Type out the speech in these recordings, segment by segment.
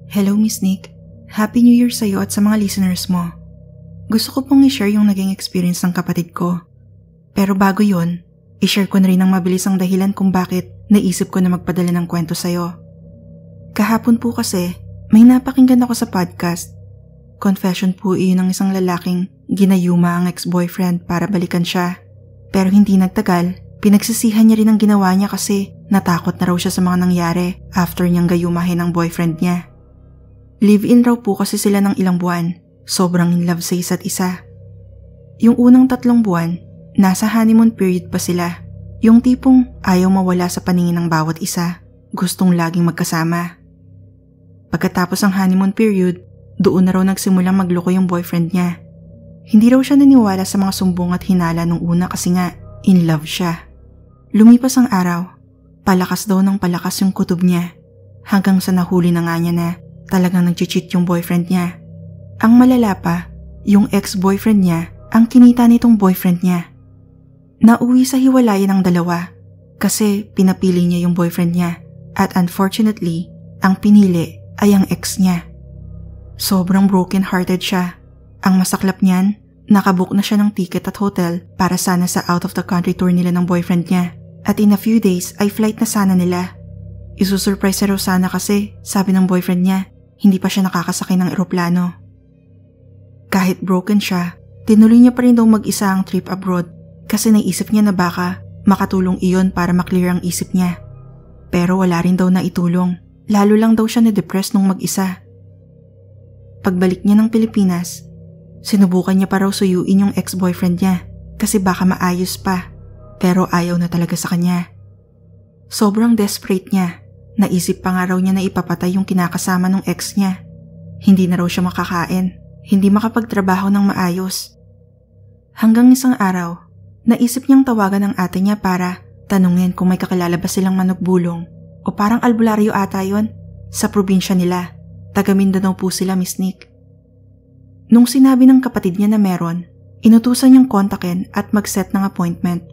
Hello Miss Nick, Happy New Year sa'yo at sa mga listeners mo. Gusto ko pong i-share yung naging experience ng kapatid ko. Pero bago yon, i-share ko na rin ang mabilis ang dahilan kung bakit naisip ko na magpadala ng kwento sa'yo. Kahapon po kasi, may napakinggan ako sa podcast. Confession po iyon ng isang lalaking ginayuma ang ex-boyfriend para balikan siya. Pero hindi nagtagal, pinagsisihan niya rin ang ginawa niya kasi natakot na raw siya sa mga nangyari after niyang gayumahin ang boyfriend niya. Live-in raw po kasi sila ng ilang buwan. Sobrang in love sa isa't isa. Yung unang 3 buwan, nasa honeymoon period pa sila. Yung tipong ayaw mawala sa paningin ng bawat isa. Gustong laging magkasama. Pagkatapos ng honeymoon period, doon na raw nagsimulang magloko yung boyfriend niya. Hindi raw siya naniwala sa mga sumbong at hinala nung una kasi nga in love siya. Lumipas ang araw, palakas daw ng palakas yung kutob niya. Hanggang sa nahuli na nga niya na talagang nag-cheat yung boyfriend niya. Ang malala pa, yung ex-boyfriend niya ang kinita nitong boyfriend niya. Nauwi sa hiwalayan ng dalawa kasi pinapili niya yung boyfriend niya at unfortunately, ang pinili ay ang ex niya. Sobrang broken-hearted siya. Ang masaklap niyan, nakabook na siya ng ticket at hotel para sana sa out-of-the-country tour nila ng boyfriend niya. At in a few days ay flight na sana nila. Isusurprise raw sana kasi, sabi ng boyfriend niya, hindi pa siya nakakasakay ng eroplano. Kahit broken siya, tinuloy niya pa rin daw mag-isa ang trip abroad kasi naisip niya na baka makatulong iyon para maklear ang isip niya. Pero wala rin daw na itulong, lalo lang daw siya na-depress nung mag-isa. Pagbalik niya ng Pilipinas, sinubukan niya pa raw suyuin yung ex-boyfriend niya kasi baka maayos pa, pero ayaw na talaga sa kanya. Sobrang desperate niya, naisip pa nga raw niya na ipapatay yung kinakasama ng ex niya. Hindi na raw siya makakain. Hindi makapagtrabaho ng maayos. Hanggang isang araw, naisip niyang tawagan ang ate niya para tanungin kung may kakilala ba silang manugbulong o parang albularyo ata yon sa probinsya nila. Taga Mindanao po sila, Miss Nick. Nung sinabi ng kapatid niya na meron, inutusan niyang kontakin at mag-set ng appointment.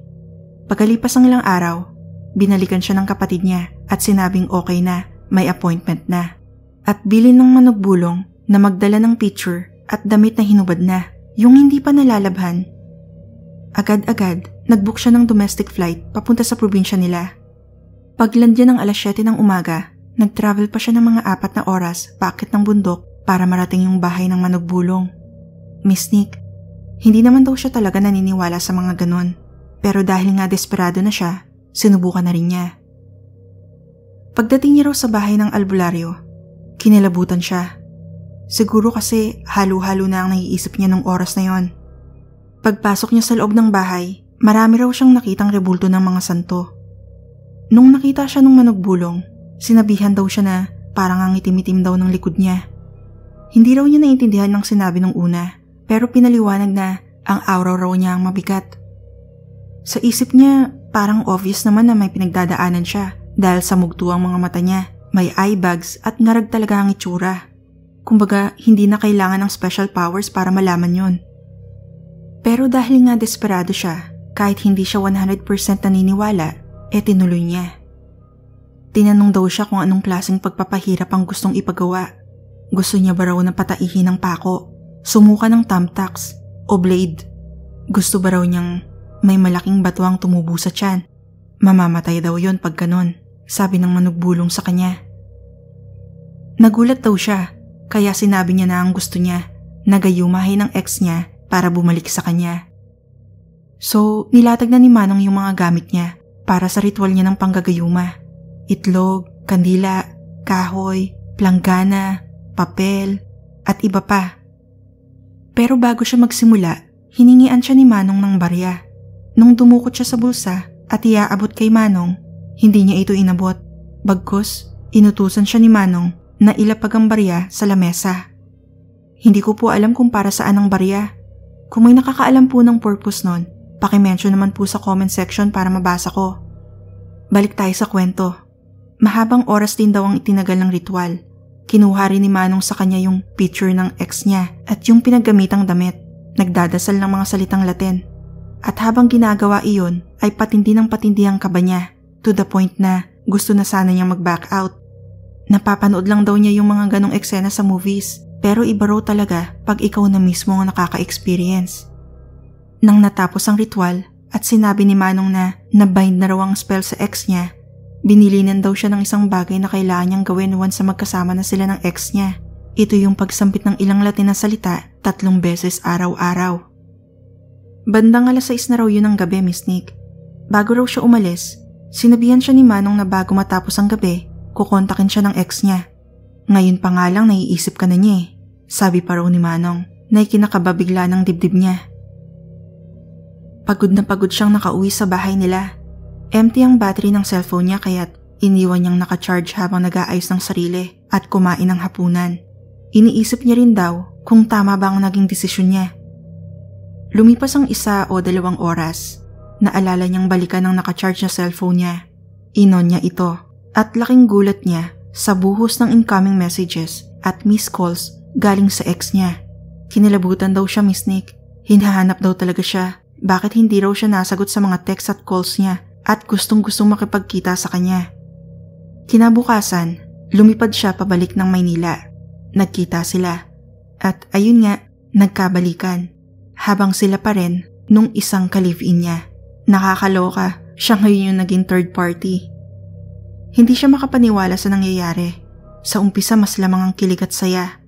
Pagkalipas ng ilang araw, binalikan siya ng kapatid niya at sinabing okay na, may appointment na. At bilin ng manugbulong na magdala ng picture at damit na hinubad na, yung hindi pa nalalabhan. Agad-agad, nag-book siya ng domestic flight papunta sa probinsya nila. Paglandya ng alas 7 ng umaga, nag-travel pa siya ng mga 4 na oras paakit ng bundok para marating yung bahay ng manugbulong. Miss Nick, hindi naman daw siya talaga naniniwala sa mga ganon, pero dahil nga desperado na siya, sinubukan na rin niya. Pagdating niya raw sa bahay ng albularyo, kinilabutan siya. Siguro kasi halo-halo na ang naiisip niya nung oras na yon. Pagpasok niya sa loob ng bahay, marami raw siyang nakitang rebulto ng mga santo. Nung nakita siya nung manugbulong, sinabihan daw siya na parang ang itim-itim daw ng likod niya. Hindi raw niya naiintindihan ng sinabi nung una, pero pinaliwanag na ang aura raw niya ang mabigat. Sa isip niya, parang obvious naman na may pinagdadaanan siya dahil sa mugto ang mga mata niya, may eye bags at ngarag talaga ang itsura. Kumbaga, hindi na kailangan ng special powers para malaman yon. Pero dahil nga desperado siya, kahit hindi siya 100% naniniwala, tinuloy niya. Tinanong daw siya kung anong klaseng pagpapahirap ang gustong ipagawa. Gusto niya ba raw na pataihin ng pako, sumuka ng thumbtacks, o blade? Gusto ba raw niyang may malaking batuang tumubo sa tiyan? Mamamatay daw yon pag ganon, sabi ng manugbulong sa kanya. Nagulat daw siya. Kaya sinabi niya na ang gusto niya, nagayumahin ng ex niya para bumalik sa kanya. So, nilatag na ni Manong yung mga gamit niya para sa ritual niya ng panggagayuma. Itlog, kandila, kahoy, planggana, papel, at iba pa. Pero bago siya magsimula, hiningian siya ni Manong ng barya. Nung dumukot siya sa bulsa at iaabot kay Manong, hindi niya ito inabot. Bagkus, inutusan siya ni Manong na ilapag ang barya sa lamesa. Hindi ko po alam kung para saan ang barya. Kung may nakakaalam po ng purpose nun, paki-mention naman po sa comment section para mabasa ko. Balik tayo sa kwento. Mahabang oras din daw ang itinagal ng ritual. Kinuha rin ni Manong sa kanya yung picture ng ex niya at yung pinaggamitang damit. Nagdadasal ng mga salitang Latin. At habang ginagawa iyon ay patindi ng patindi ang kaba niya to the point na gusto na sana niyang mag-back out. Napapanood lang daw niya yung mga ganong eksena sa movies, pero iba raw talaga pag ikaw na mismo ang nakaka-experience. Nang natapos ang ritual at sinabi ni Manong na nabind na raw ang spell sa ex niya, binilinan daw siya ng isang bagay na kailangan niyang gawin once na magkasama na sila ng ex niya. Ito yung pagsampit ng ilang Latin na salita 3 beses araw-araw. Bandang 6:00 na raw yun ng gabi, Miss Nick. Bago raw siya umalis, sinabihan siya ni Manong na bago matapos ang gabi, kukontakin siya ng ex niya. Ngayon pa nga lang naiisip ka na niya eh, sabi pa raw ni Manong na ikinakababigla ng dibdib niya. Pagod na pagod siyang nakauwi sa bahay nila. Empty ang battery ng cellphone niya kaya't iniwan niyang nakacharge habang nag-aayos ng sarili at kumain ng hapunan. Iniisip niya rin daw kung tama ba ang naging desisyon niya. Lumipas ang 1 o 2 oras. Naalala niyang balikan ang nakacharge na cellphone niya. Inon niya ito at laking gulat niya sa buhos ng incoming messages at missed calls galing sa ex niya. Kinilabutan daw siya, Miss Nick. Hinahanap daw talaga siya. Bakit hindi raw siya nasagot sa mga text at calls niya at gustong-gustong makipagkita sa kanya. Kinabukasan, lumipad siya pabalik ng Maynila. Nagkita sila. At ayun nga, nagkabalikan. Habang sila pa rin nung isang ka-live-in niya. Nakakaloka, siya ngayon yung naging third party. Hindi siya makapaniwala sa nangyayari. Sa umpisa mas lamang ang kilig at saya.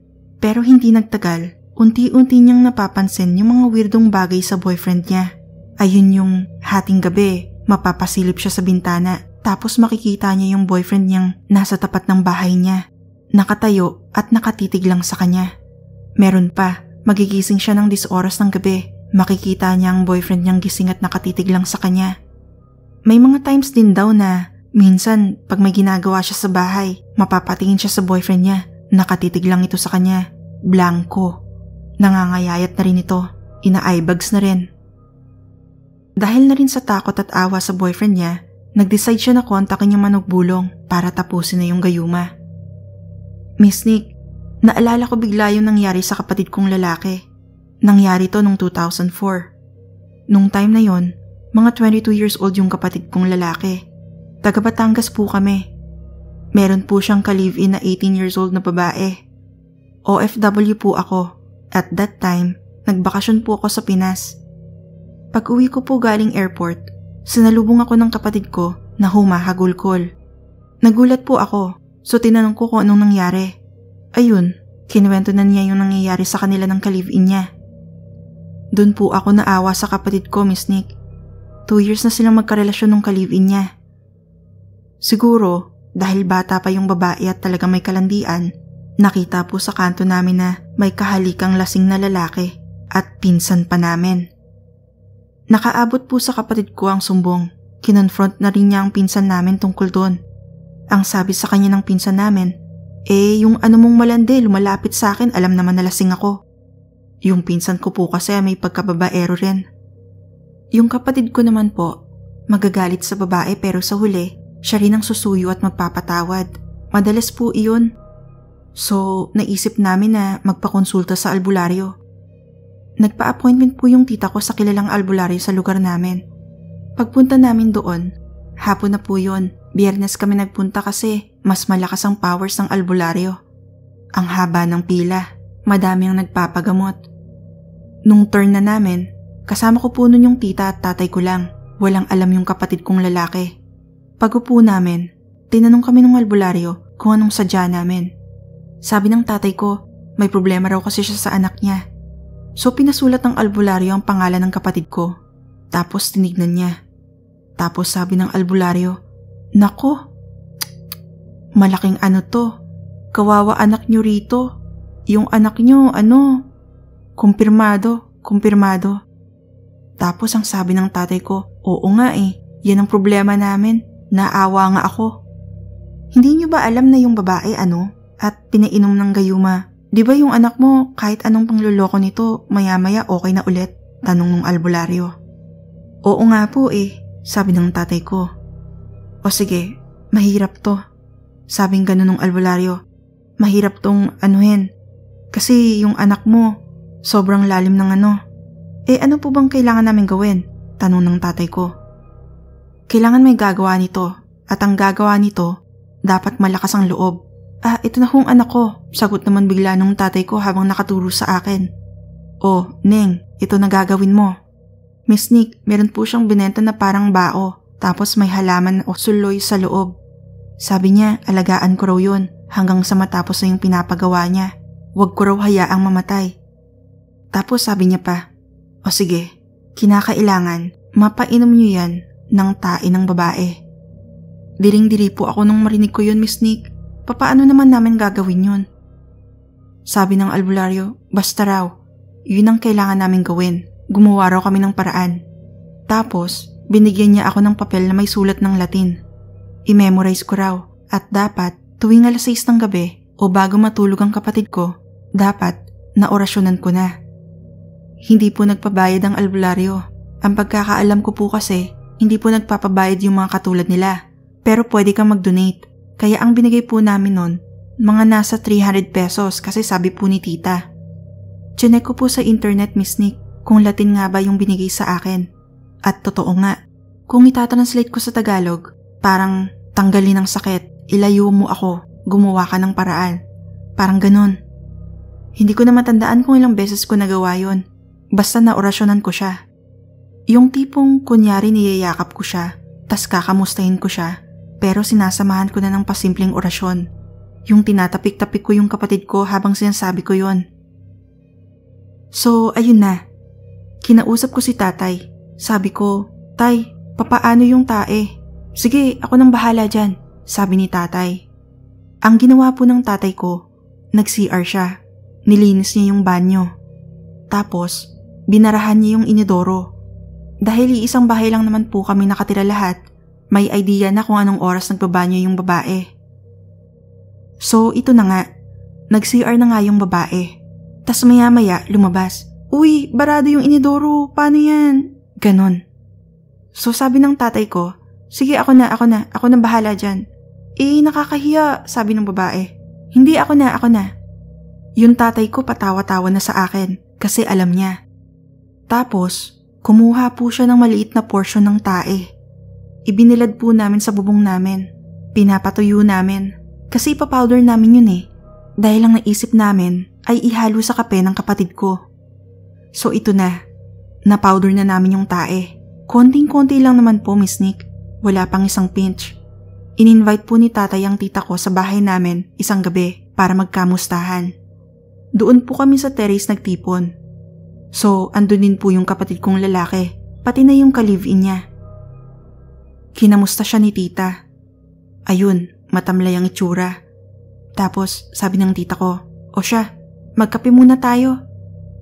Pero hindi nagtagal, unti-unti niyang napapansin yung mga weirdong bagay sa boyfriend niya. Ayun yung hating gabi, mapapasilip siya sa bintana tapos makikita niya yung boyfriend niyang nasa tapat ng bahay niya. Nakatayo at nakatitig lang sa kanya. Meron pa, magigising siya ng 10 oras ng gabi. Makikita niya ang boyfriend niyang gising at nakatitig lang sa kanya. May mga times din daw na minsan pag may ginagawa siya sa bahay, mapapatingin siya sa boyfriend niya. Nakatitig lang ito sa kanya. Blanco. Nangangayayat na rin ito. Ina-eyebags na rin. Dahil na rin sa takot at awa sa boyfriend niya, nag-decide siya na kontakin yung manugbulong para tapusin na yung gayuma. Miss Nick, naalala ko bigla yung nangyari sa kapatid kong lalaki. Nangyari to nung 2004. Nung time na yon, mga 22 years old yung kapatid kong lalaki. Taga Batangas po kami. Meron po siyang ka-live-in na 18 years old na babae. OFW po ako. At that time, nagbakasyon po ako sa Pinas. Pag uwi ko po galing airport, sinalubong ako ng kapatid ko na humahagulkol. Nagulat po ako, so tinanong ko kung anong nangyari. Ayun, kinuwento na niya yung nangyayari sa kanila ng ka-live-in niya. Doon po ako naawa sa kapatid ko, Miss Nick. 2 years na silang magkarelasyon ng ka-live-in niya. Siguro, dahil bata pa yung babae at talaga may kalandian, nakita po sa kanto namin na may kahalikang lasing na lalaki at pinsan pa namin. Nakaabot po sa kapatid ko ang sumbong. Kinonfront na rin niya ang pinsan namin tungkol doon. Ang sabi sa kanya ng pinsan namin, yung ano mong malandi lumalapit sa akin, alam naman na lasing ako. Yung pinsan ko po kasi may pagkababaero rin. Yung kapatid ko naman po, magagalit sa babae pero sa huli, siya rin ang susuyo at magpapatawad. Madalas po iyon. So, naisip namin na magpakonsulta sa albularyo. Nagpa-appointment po yung tita ko sa kilalang albularyo sa lugar namin. Pagpunta namin doon, hapon na po yun. Biyernes kami nagpunta kasi mas malakas ang powers ng albularyo. Ang haba ng pila, madami ang nagpapagamot. Nung turn na namin, kasama ko po nun yung tita at tatay ko lang. Walang alam yung kapatid kong lalaki. Pag-upo namin, tinanong kami ng albularyo kung anong sadya namin. Sabi ng tatay ko, may problema raw kasi siya sa anak niya. So pinasulat ng albularyo ang pangalan ng kapatid ko. Tapos tinignan niya. Tapos sabi ng albularyo, "Nako, malaking ano to. Kawawa anak niyo rito. Yung anak niyo, kumpirmado. Tapos ang sabi ng tatay ko, "Oo nga yan ang problema namin. Naawa nga ako." Hindi niyo ba alam na yung babae at pinainom ng gayuma? Di ba yung anak mo kahit anong pangluloko nito, maya-maya okay na ulit? Tanong ng albularyo. Oo nga po sabi ng tatay ko. O sige, mahirap to. Sabing ganun ng albularyo. Mahirap tong anuhin. Kasi yung anak mo, sobrang lalim ng ano po bang kailangan namin gawin? Tanong ng tatay ko. Kailangan may gagawa nito. At ang gagawa nito, dapat malakas ang loob. Ito na hong anak ko, sagot naman bigla nung tatay ko habang nakaturo sa akin. Oh, Neng, ito na gagawin mo. Miss Nick, meron po siyang binenta na parang bao, tapos may halaman o suloy sa loob. Sabi niya, alagaan ko raw yun hanggang sa matapos na yung pinapagawa niya. Huwag ko raw hayaang mamatay. Tapos sabi niya pa, o sige, kinakailangan mapainom niyo yan ng tae ng babae. Diring-diri po ako nung marinig ko yun, Miss Nick. Papaano naman namin gagawin yun? Sabi ng albularyo, basta raw, yun ang kailangan namin gawin. Gumawa raw kami ng paraan. Tapos, binigyan niya ako ng papel na may sulat ng Latin. I-memorize ko raw at dapat tuwing 6:00 ng gabi o bago matulog ang kapatid ko, dapat na orasyonan ko na. Hindi po nagpabayad ang albularyo. Ang pagkakaalam ko po kasi, hindi po nagpapabayad yung mga katulad nila. Pero pwede kang mag-donate. Kaya ang binigay po namin nun, mga nasa 300 pesos kasi sabi po ni tita. Chinek ko po sa internet, Miss Nick, kung Latin nga ba yung binigay sa akin. At totoo nga, kung itatranslate ko sa Tagalog, parang tanggalin ang sakit, ilayo mo ako, gumawa ka ng paraan. Parang ganun. Hindi ko na matandaan kung ilang beses ko nagawa yun. Basta na orasyonan ko siya. Yung tipong kunyari niyayakap ko siya, tas kakamustahin ko siya, pero sinasamahan ko na ng pasimpleng orasyon. Yung tinatapik-tapik ko yung kapatid ko habang sinasabi ko yon. So, ayun na. Kinausap ko si tatay. Sabi ko, Tay, papaano yung tae? Sige, ako nang bahala dyan, sabi ni tatay. Ang ginawa po ng tatay ko, nag-CR siya. Nilinis niya yung banyo. Tapos, binarahan niya yung inidoro. Dahil iisang bahay lang naman po kami nakatira lahat, may idea na kung anong oras nagbabanyo yung babae. So ito na nga, nag-CR na nga yung babae. Tas maya-maya lumabas, Uy, barado yung inidoro, paano yan? Ganon. So sabi ng tatay ko, Sige ako na, ako na bahala dyan. Nakakahiya, sabi ng babae. Hindi, ako na. Yung tatay ko patawa-tawa na sa akin kasi alam niya. Tapos, kumuha po siya ng maliit na porsyon ng tae. Ibinilad po namin sa bubong namin. Pinapatuyo namin. Kasi ipapowder namin yun Dahil lang naisip namin ay ihalo sa kape ng kapatid ko. So ito na. Na-powder na namin yung tae. Konting-konti lang naman po, Miss Nick. Wala pang isang pinch. In-invite po ni tatay ang tita ko sa bahay namin isang gabi para magkamustahan. Doon po kami sa terrace nagtipon. So andun din po yung kapatid kong lalaki, pati na yung ka-live-in niya. Kinamusta siya ni tita. Ayun, matamlay ang itsura. Tapos sabi ng tita ko, O siya, magkape muna tayo.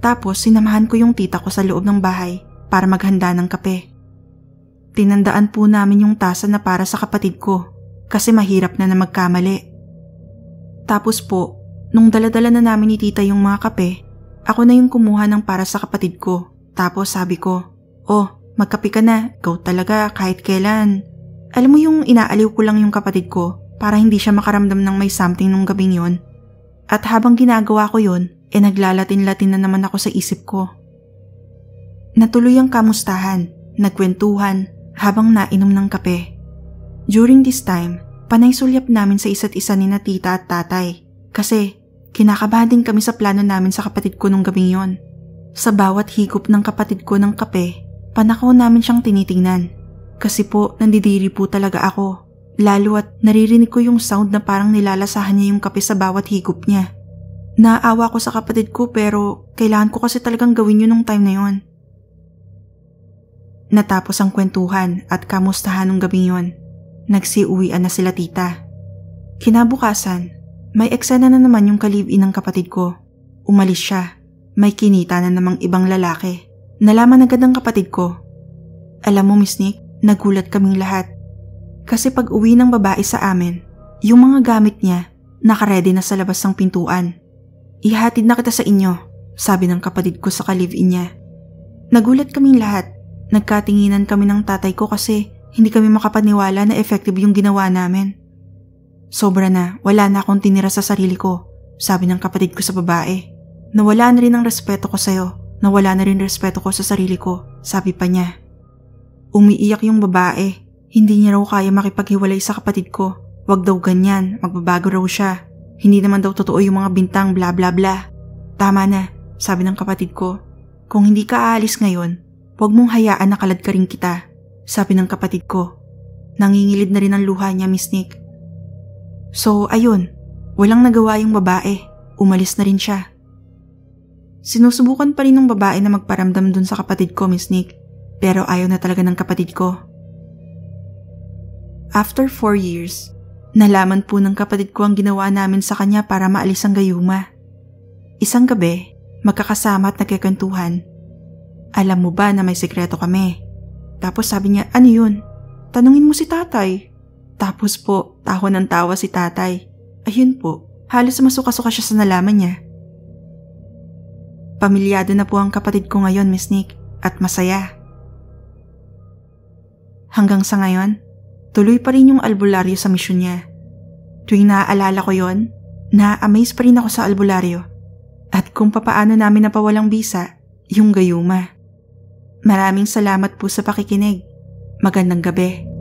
Tapos sinamahan ko yung tita ko sa loob ng bahay para maghanda ng kape. Tinandaan po namin yung tasa na para sa kapatid ko kasi mahirap na magkamali. Tapos po, nung daladala na namin ni tita yung mga kape, ako na yung kumuha ng para sa kapatid ko. Tapos sabi ko, magkape ka na, ikaw talaga kahit kailan. Alam mo yung inaaliw ko lang yung kapatid ko para hindi siya makaramdam ng may something nung gabing yon. At habang ginagawa ko yon, naglalatin-latin na naman ako sa isip ko. Natuloy ang kamustahan, nagkwentuhan, habang nainom ng kape. During this time, panay sulyap namin sa isa't isa ni na tita at tatay kasi kinakabahan din kami sa plano namin sa kapatid ko nung gabing yon. Sa bawat higop ng kapatid ko ng kape, panakaw namin siyang tinitingnan. Kasi po nandidiri po talaga ako, lalo at naririnig ko yung sound na parang nilalasahan niya yung kape sa bawat higop niya. Naawa ko sa kapatid ko pero kailangan ko kasi talagang gawin yun nung time na yon. Natapos ang kwentuhan at kamustahan ng gabing yon. Nagsiuwian na sila tita. Kinabukasan, may eksena na naman yung ka-live-in ng kapatid ko. Umalis siya. May kinita na namang ibang lalaki. Nalaman agad ng kapatid ko. Alam mo, Miss Nick, nagulat kaming lahat. Kasi pag uwi ng babae sa amin, yung mga gamit niya nakaredy na sa labas ng pintuan. Ihatid na kita sa inyo, sabi ng kapatid ko sa ka-live-in niya. Nagulat kaming lahat. Nagkatinginan kami ng tatay ko kasi hindi kami makapaniwala na effective yung ginawa namin. Sobra na, wala na akong tinira sa sarili ko, sabi ng kapatid ko sa babae. Nawala na rin ang respeto ko sa'yo, nawala na rin respeto ko sa sarili ko, sabi pa niya. Umiiyak yung babae, hindi niya raw kaya makipaghiwalay sa kapatid ko. Wag daw ganyan, magbabago raw siya. Hindi naman daw totoo yung mga bintang bla bla bla. Tama na, sabi ng kapatid ko. Kung hindi ka aalis ngayon, huwag mong hayaan na kalad ka rin kita, sabi ng kapatid ko. Nangingilid na rin ang luha niya, Miss Nick. So ayun, walang nagawa yung babae. Umalis na rin siya. Sinusubukan pa rin ng babae na magparamdam dun sa kapatid ko, Miss Nick, pero ayaw na talaga ng kapatid ko. After 4 years, nalaman po ng kapatid ko ang ginawa namin sa kanya para maalis ang gayuma. Isang gabi, magkakasama at nagkikwentuhan. Alam mo ba na may sekreto kami? Tapos sabi niya, ano yun? Tanungin mo si tatay. Tapos po, tawa ng tawa si tatay. Ayun po, halos masuka-suka siya sa nalaman niya. Pamilyado na po ang kapatid ko ngayon, Miss Nick, at masaya. Hanggang sa ngayon, tuloy pa rin yung albularyo sa misyon niya. Tuwing naaalala ko yon, na-amaze pa rin ako sa albularyo at kung papaano namin napawalang bisa yung gayuma. Maraming salamat po sa pakikinig. Magandang gabi.